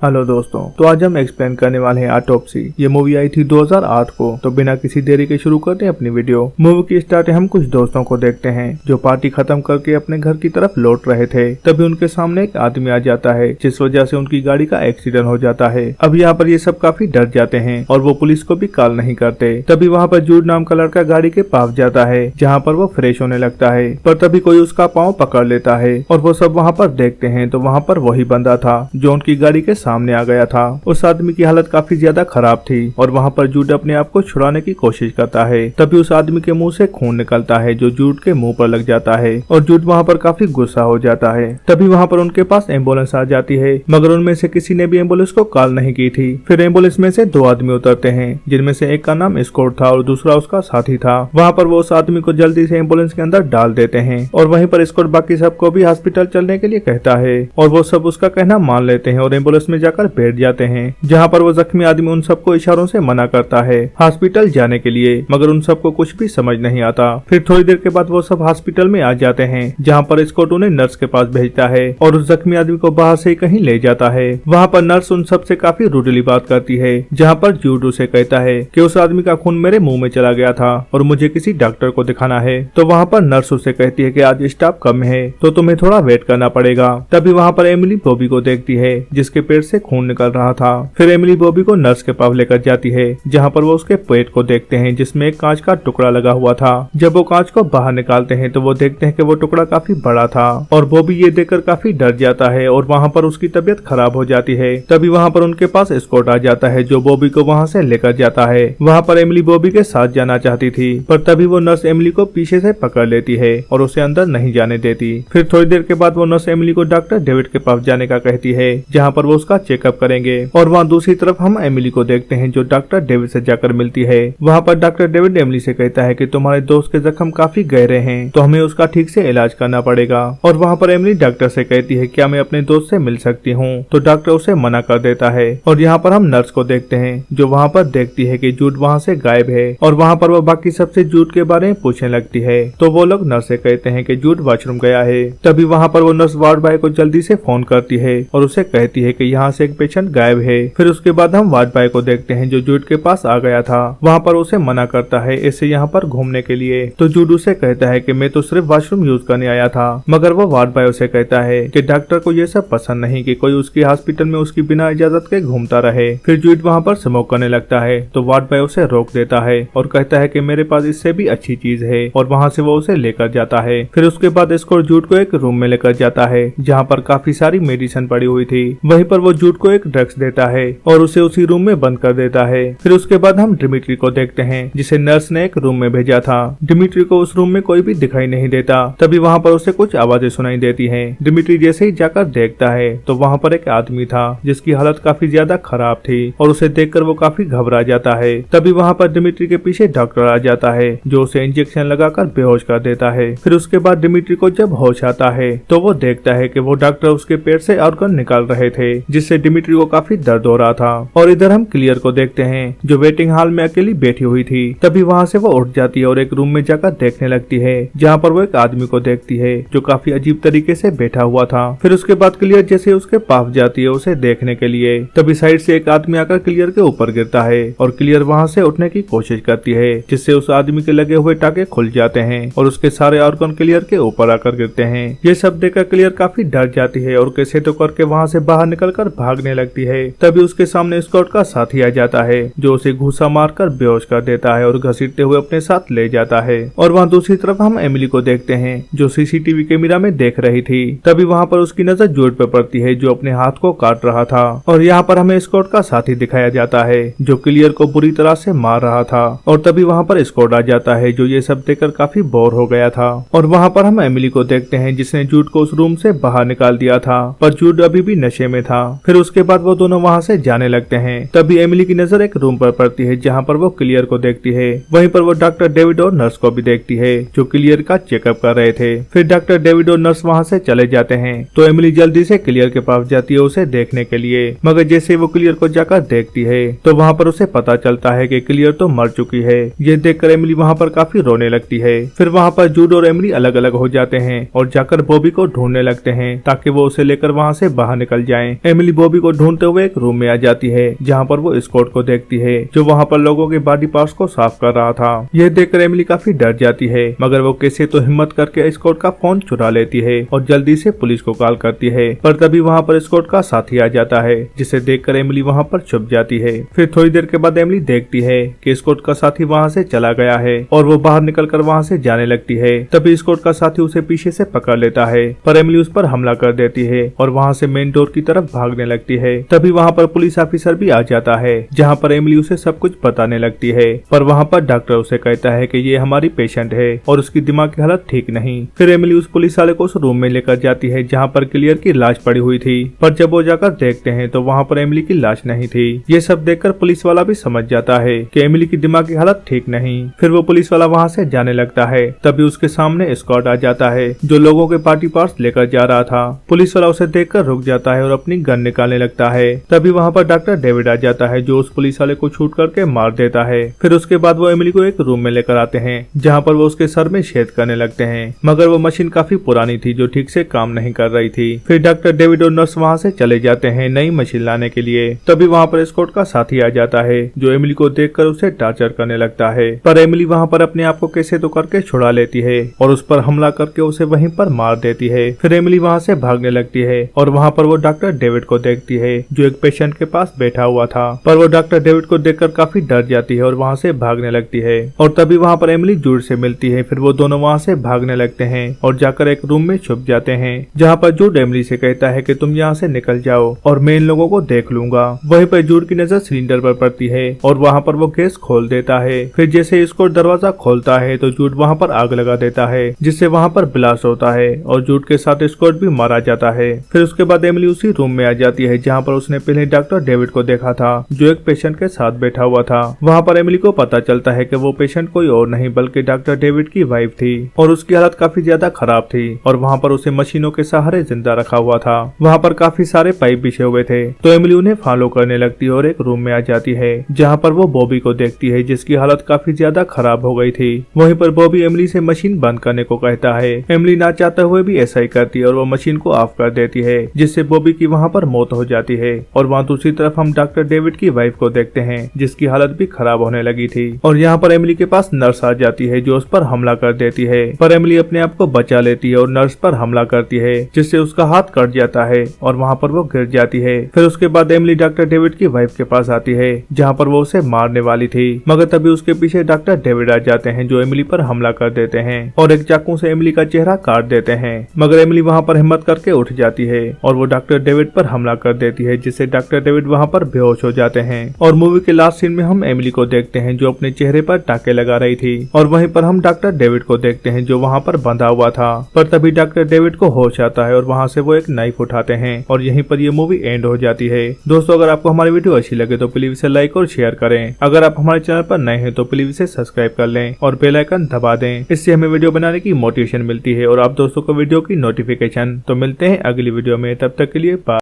Hello दोस्तों, तो आज हम एक्सप्लेन करने वाले हैं ऑटोप्सी। ये मूवी आई थी 2008 को। तो बिना किसी देरी के शुरू करते हैं अपनी वीडियो। मूवी की स्टार्टिंग हम कुछ दोस्तों को देखते हैं जो पार्टी खत्म करके अपने घर की तरफ लौट रहे थे। तभी उनके सामने एक आदमी आ जाता है जिस वजह से उनकी गाड़ी का एक्सीडेंट हो जाता है। अब यहाँ पर ये सब काफी डर जाते हैं और वो पुलिस को भी कॉल नहीं करते। तभी वहाँ पर जूड नाम का लड़का गाड़ी के पास जाता है जहाँ पर वो फ्रेश होने लगता है, पर तभी कोई उसका पाँव पकड़ लेता है और वो सब वहाँ पर देखते हैं तो वहाँ पर वही बंदा था जो उनकी गाड़ी के सामने आ गया था। उस आदमी की हालत काफी ज्यादा खराब थी और वहाँ पर जूड अपने आप को छुड़ाने की कोशिश करता है। तभी उस आदमी के मुंह से खून निकलता है जो जूड के मुंह पर लग जाता है और जूड वहाँ पर काफी गुस्सा हो जाता है। तभी वहाँ पर उनके पास एम्बुलेंस आ जाती है, मगर उनमें से किसी ने भी एम्बुलेंस को कॉल नहीं की थी। फिर एम्बुलेंस में से 2 आदमी उतरते हैं जिनमें से एक का नाम स्कॉट था और दूसरा उसका साथी था। वहाँ पर वो उस आदमी को जल्दी से एम्बुलेंस के अंदर डाल देते हैं और वहीं पर स्कॉट बाकी सबको भी हॉस्पिटल चलने के लिए कहता है और वो सब उसका कहना मान लेते हैं और एम्बुलेंस में जाकर बैठ जाते हैं, जहाँ पर वो जख्मी आदमी उन सबको इशारों से मना करता है हॉस्पिटल जाने के लिए, मगर उन सबको कुछ भी समझ नहीं आता। फिर थोड़ी देर के बाद वो सब हॉस्पिटल में आ जाते हैं जहाँ पर स्कॉट उन्हें नर्स के पास भेजता है और उस जख्मी आदमी को बाहर से कहीं ले जाता है। वहाँ पर नर्स उन सब से काफी रूडली बात करती है, जहाँ पर जूड उसे कहता है कि उस आदमी का खून मेरे मुंह में चला गया था और मुझे किसी डॉक्टर को दिखाना है। तो वहाँ पर नर्स उसे कहती है कि आज स्टाफ कम है तो तुम्हें थोड़ा वेट करना पड़ेगा। तभी वहाँ पर एमिली बॉबी को देखती है जिसके पेट से खून निकल रहा था। फिर एमिली बॉबी को नर्स के पास लेकर जाती है जहाँ पर वो उसके पेट को देखते हैं जिसमें एक कांच का टुकड़ा लगा हुआ था। जब वो कांच को बाहर निकालते हैं तो वो देखते हैं कि वो टुकड़ा काफी बड़ा था और बॉबी ये देखकर काफी डर जाता है और वहाँ पर उसकी तबीयत खराब हो जाती है। तभी वहाँ पर उनके पास स्कॉट आ जाता है जो बॉबी को वहाँ से लेकर जाता है। वहाँ पर एमिली बॉबी के साथ जाना चाहती थी, पर तभी वो नर्स एमिली को पीछे से पकड़ लेती है और उसे अंदर नहीं जाने देती। फिर थोड़ी देर के बाद वो नर्स एमिली को डॉक्टर डेविड के पास जाने का कहती है जहाँ पर वो उसका चेकअप करेंगे और वहाँ दूसरी तरफ हम एमिली को देखते हैं जो डॉक्टर डेविड से जाकर मिलती है। वहाँ पर डॉक्टर डेविड एमिली से कहता है कि तुम्हारे दोस्त के जख्म काफी गहरे हैं तो हमें उसका ठीक से इलाज करना पड़ेगा। और वहाँ पर एमिली डॉक्टर से कहती है क्या मैं अपने दोस्त से मिल सकती हूँ, तो डॉक्टर उसे मना कर देता है। और यहाँ पर हम नर्स को देखते हैं जो वहाँ पर देखती है कि जूड वहाँ से गायब है और वहाँ पर वो बाकी सबसे जूड के बारे में पूछने लगती है। तो वो लोग नर्स से कहते हैं कि जूड वॉशरूम गया है। तभी वहाँ पर वो नर्स वार्ड बॉय को जल्दी से फोन करती है और उसे कहती है कि यहाँ से एक पेशेंट गायब है। फिर उसके बाद हम वार्ड बॉय को देखते हैं जो जूड के पास आ गया था। वहाँ पर उसे मना करता है इसे यहाँ पर घूमने के लिए। तो जूड उसे कहता है कि मैं तो सिर्फ वॉशरूम यूज करने आया था, मगर वो वार्ड बॉय उसे कहता है कि डॉक्टर को ये सब पसंद नहीं कि कोई उसकी हॉस्पिटल में उसकी बिना इजाजत के घूमता रहे। फिर जूड वहाँ पर स्मोक करने लगता है तो वार्ड बॉय उसे रोक देता है और कहता है कि मेरे पास इससे भी अच्छी चीज है और वहाँ से वो उसे लेकर जाता है। फिर उसके बाद स्कॉट जूड को एक रूम में लेकर जाता है जहाँ पर काफी सारी मेडिसिन पड़ी हुई थी। वहीं पर वो जूड को एक ड्रग्स देता है और उसे उसी रूम में बंद कर देता है। फिर उसके बाद हम डिमिट्री को देखते हैं जिसे नर्स ने एक रूम में भेजा था। डिमिट्री को उस रूम में कोई भी दिखाई नहीं देता। तभी वहाँ पर उसे कुछ आवाजें सुनाई देती हैं। डिमिट्री जैसे ही जाकर देखता है तो वहाँ पर एक आदमी था जिसकी हालत काफी ज्यादा खराब थी और उसे देखकर वो काफी घबरा जाता है। तभी वहाँ पर डिमिट्री के पीछे डॉक्टर आ जाता है जो उसे इंजेक्शन लगाकर बेहोश कर देता है। फिर उसके बाद डिमिट्री को जब होश आता है तो वो देखता है कि वो डॉक्टर उसके पेट से ऑर्गन निकाल रहे थे जिससे डिमिट्री को काफी दर्द हो रहा था। और इधर हम क्लियर को देखते हैं जो वेटिंग हॉल में अकेली बैठी हुई थी। तभी वहाँ से वो उठ जाती है और एक रूम में जाकर देखने लगती है जहाँ पर वो एक आदमी को देखती है जो काफी अजीब तरीके से बैठा हुआ था। फिर उसके बाद क्लियर जैसे उसके पास जाती है उसे देखने के लिए, तभी साइड से एक आदमी आकर क्लियर के ऊपर गिरता है और क्लियर वहाँ से उठने की कोशिश करती है जिससे उस आदमी के लगे हुए टाके खुल जाते हैं और उसके सारे ऑर्गन क्लियर के ऊपर आकर गिरते हैं। ये सब देखकर क्लियर काफी डर जाती है और कैसे तो करके वहाँ से बाहर निकलकर भागने लगती है। तभी उसके सामने स्कॉट का साथी आ जाता है जो उसे घूसा मारकर बेहोश कर देता है और घसीटते हुए अपने साथ ले जाता है। और वहाँ दूसरी तरफ हम एमिली को देखते हैं जो सीसीटीवी कैमरा में देख रही थी। तभी वहाँ पर उसकी नजर जूड पर पड़ती है जो अपने हाथ को काट रहा था और यहाँ पर हमें स्कॉट का साथी दिखाया जाता है जो क्लियर को बुरी तरह से मार रहा था। और तभी वहाँ पर स्कॉट आ जाता है जो ये सब देखकर काफी बोर हो गया था। और वहाँ पर हम एमिली को देखते हैं जिसने जूड को उस रूम से बाहर निकाल दिया था, पर जूड अभी भी नशे में था। फिर उसके बाद वो दोनों वहाँ से जाने लगते हैं। तभी एमिली की नजर एक रूम पर पड़ती है जहाँ पर वो क्लियर को देखती है। वहीं पर वो डॉक्टर डेविड और नर्स को भी देखती है जो क्लियर का चेकअप कर रहे थे। फिर डॉक्टर डेविड और नर्स वहाँ से चले जाते हैं तो एमिली जल्दी से क्लियर के पास जाती है उसे देखने के लिए, मगर जैसे वो क्लियर को जाकर देखती है तो वहाँ पर उसे पता चलता है कि क्लियर तो मर चुकी है। ये देखकर एमिली वहाँ पर काफी रोने लगती है। फिर वहाँ पर जूड और एमिली अलग अलग हो जाते हैं और जाकर बॉबी को ढूंढने लगते हैं ताकि वो उसे लेकर वहाँ से बाहर निकल जाएं। एमिली बॉबी को ढूंढते हुए एक रूम में आ जाती है जहाँ पर वो स्कॉट को देखती है जो वहाँ पर लोगों के बॉडी पार्ट्स को साफ कर रहा था। यह देखकर एमिली काफी डर जाती है, मगर वो कैसे तो हिम्मत करके स्कॉट का फोन चुरा लेती है और जल्दी से पुलिस को कॉल करती है। पर तभी वहाँ पर स्कॉट का साथी आ जाता है जिसे देखकर एमिली वहाँ पर छुप जाती है। फिर थोड़ी देर के बाद एमिली देखती है कि स्कॉट का साथी वहाँ से चला गया है और वो बाहर निकलकर वहाँ से जाने लगती है। तभी स्कॉट का साथी उसे पीछे से पकड़ लेता है, पर एमिली उस पर हमला कर देती है और वहाँ से मेन डोर की तरफ भागने लगती है। तभी वहाँ पर पुलिस ऑफिसर भी आ जाता है जहाँ पर एमिली उसे सब कुछ बताने लगती है। पर वहाँ पर डॉक्टर उसे कहता है कि ये हमारी पेशेंट है और उसकी दिमाग की हालत ठीक नहीं। फिर एमिली उस पुलिस वाले को उस रूम में लेकर जाती है जहाँ पर क्लियर की लाश पड़ी हुई थी, पर जब वो जाकर देखते हैं तो वहाँ पर एमिली की लाश नहीं थी। ये सब देखकर पुलिस वाला भी समझ जाता है कि एमिली की दिमाग की हालत ठीक नहीं। फिर वो पुलिस वाला वहाँ से जाने लगता है। तभी उसके सामने स्कॉट आ जाता है जो लोगों के पार्टी पार्ट्स लेकर जा रहा था। पुलिस वाला उसे देखकर रुक जाता है और अपनी गन निकालने लगता है। तभी वहाँ पर डॉक्टर डेविड आ जाता है जो उस पुलिस वाले को शूट करके मार देता है। फिर उसके बाद वो एमिली को एक रूम में लेकर आते हैं जहाँ पर वो उसके सर में छेद करने लगते हैं, मगर वो मशीन काफी पुरानी थी जो ठीक से काम नहीं कर रही थी। फिर डॉक्टर डेविड और नर्स वहाँ से चले जाते हैं नई मशीन लाने के लिए। तभी वहाँ पर स्कॉट का साथी आ जाता है जो एमिली को देखकर उसे टॉर्चर करने लगता है, पर एमिली वहाँ पर अपने आप को कैसे तो करके छुड़ा लेती है और उस पर हमला करके उसे वहीं पर मार देती है। फिर एमिली वहाँ से भागने लगती है और वहाँ पर वो डॉक्टर डेविड को देखती है जो एक पेशेंट के पास बैठा हुआ था, पर वो डॉक्टर डेविड को देखकर काफी डर जाती है और वहाँ से भागने लगती है। और तभी वहाँ पर एमिली जूड से मिलती है। फिर वो दोनों वहाँ से भागने लगते हैं और जाकर एक रूम में छुप जाते हैं जहाँ पर जूड एमिली से कहता है कि तुम यहाँ से निकल जाओ और मैं इन लोगों को देख लूंगा। वहीं पर जूड की नजर सिलेंडर पर पड़ती है और वहाँ पर वो गैस खोल देता है। फिर जैसे इसको दरवाजा खोलता है तो जूड वहाँ पर आग लगा देता है जिससे वहाँ पर ब्लास्ट होता है और जूड के साथ स्कॉट भी मारा जाता है। फिर उसके बाद एमिली उसी रूम में आ जाती है जहाँ पर उसने पहले डॉक्टर डेविड को देखा था जो एक पेशेंट के साथ बैठा हुआ था। वहाँ पर एमिली को पता चलता है कि वो पेशेंट कोई और नहीं बल्कि डॉक्टर डेविड की वाइफ थी और उसकी हालत काफी ज्यादा खराब थी और वहाँ पर उसे मशीनों के सहारे जिंदा रखा हुआ था। वहाँ पर काफी सारे पाइप बिछे हुए थे तो एमिली उन्हें फॉलो करने लगती है और एक रूम में आ जाती है जहाँ पर वो बॉबी को देखती है जिसकी हालत काफी ज्यादा खराब हो गई थी। वहीं पर बॉबी एमिली से मशीन बंद करने को कहता है। एमिली ना चाहते हुए भी ऐसा ही करती है और वो मशीन को ऑफ कर देती है जिससे बॉबी की वहाँ पर मौत हो जाती है। और वहाँ दूसरी तरफ हम डॉक्टर डेविड की वाइफ को देखते हैं जिसकी हालत भी खराब होने लगी थी और यहाँ पर एमिली के पास नर्स आ जाती है जो उस पर हमला कर देती है, पर एमिली अपने आप को बचा लेती है और नर्स पर हमला करती है जिससे उसका हाथ कट जाता है और वहाँ पर वो गिर जाती है। फिर उसके बाद एमिली डॉक्टर डेविड की वाइफ के पास आती है जहाँ पर वो उसे मारने वाली थी, मगर तभी उसके पीछे डॉक्टर डेविड आ जाते हैं जो एमिली पर हमला कर देते हैं और एक चाकू से एमिली का चेहरा काट देते हैं। मगर एमिली वहाँ पर हिम्मत करके उठ जाती है और वो डॉक्टर डेविड पर हमला कर देती है जिससे डॉक्टर डेविड वहाँ पर बेहोश हो जाते हैं। और मूवी के लास्ट सीन में हम एमिली को देखते हैं जो अपने चेहरे पर टाके लगा रही थी और वहीं पर हम डॉक्टर डेविड को देखते हैं जो वहाँ पर बंधा हुआ था। पर तभी डॉक्टर डेविड को होश आता है और वहाँ से वो एक नाइफ उठाते हैं और यहीं पर ये मूवी एंड हो जाती है। दोस्तों, अगर आपको हमारी वीडियो अच्छी लगे तो प्लीज इसे लाइक और शेयर करें। अगर आप हमारे चैनल पर नए हैं तो प्लीज इसे सब्सक्राइब कर लें और बेल आइकन दबा दें। इससे हमें वीडियो बनाने की मोटिवेशन मिलती है और आप दोस्तों को वीडियो की नोटिफिकेशन। तो मिलते हैं अगली वीडियो में, तब तक के लिए बाय।